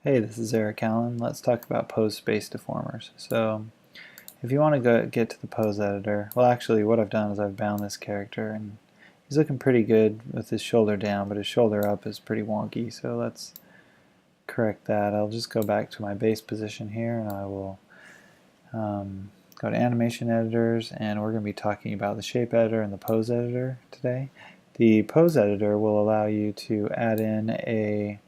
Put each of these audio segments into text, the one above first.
Hey, this is Eric Allen. Let's talk about pose space deformers. So if you want to get to the pose editor, well actually what I've done is I've bound this character and he's looking pretty good with his shoulder down, but his shoulder up is pretty wonky, so let's correct that. I'll just go back to my base position here and I will go to animation editors, and we're going to be talking about the shape editor and the pose editor today. The pose editor will allow you to add in a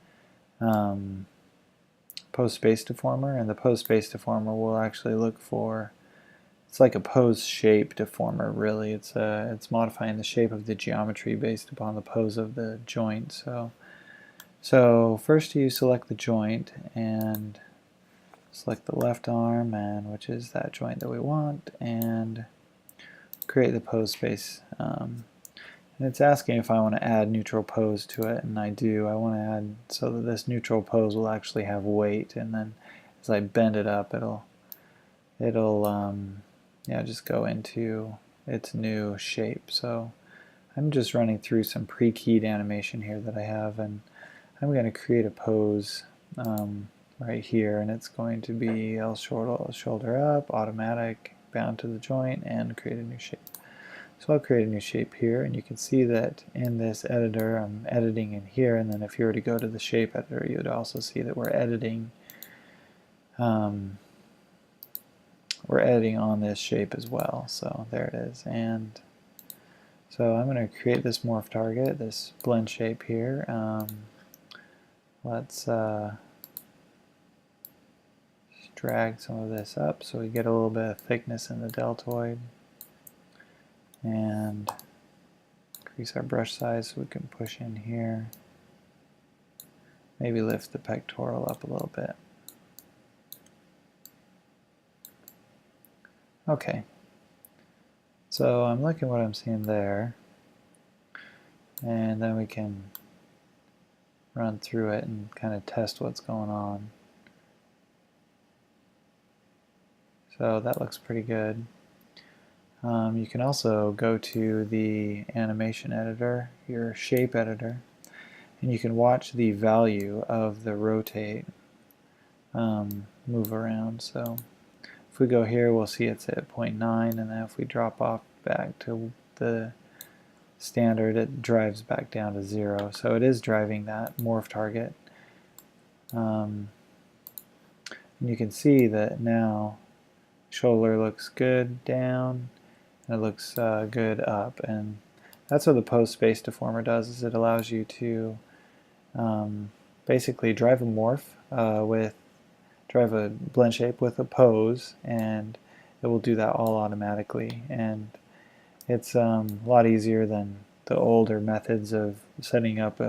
pose space deformer, and the pose space deformer will actually look for, it's like a pose shape deformer really. It's modifying the shape of the geometry based upon the pose of the joint. So first you select the joint and select the left arm, and which is that joint that we want, and create the pose space. And it's asking if I want to add neutral pose to it, and I do. I want to add so that this neutral pose will actually have weight, and then as I bend it up, it'll just go into its new shape. So I'm just running through some pre-keyed animation here that I have, and I'm going to create a pose right here, and it's going to be L shoulder up, automatic, bound to the joint, and create a new shape. So I'll create a new shape here, and you can see that in this editor I'm editing in here, and then if you were to go to the shape editor you would also see that we're editing on this shape as well. So there it is. And so I'm going to create this morph target, this blend shape here. Let's just drag some of this up so we get a little bit of thickness in the deltoid, and increase our brush size so we can push in here. Maybe lift the pectoral up a little bit. Okay, so I'm liking what I'm seeing there, and then we can run through it and kind of test what's going on. So that looks pretty good. You can also go to the animation editor, your shape editor, and you can watch the value of the rotate move around. So if we go here, we'll see it's at 0.9, and then if we drop off back to the standard, it drives back down to 0. So it is driving that morph target. And you can see that now shoulder looks good down, and it looks good up, and that's what the pose space deformer does. Is it allows you to basically drive a morph drive a blend shape with a pose, and it will do that all automatically. And it's a lot easier than the older methods of setting up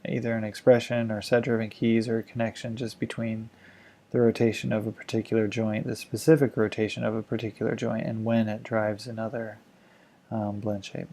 either an expression or set-driven keys or a connection just between the rotation of a particular joint, the specific rotation of a particular joint, and when it drives another blend shape.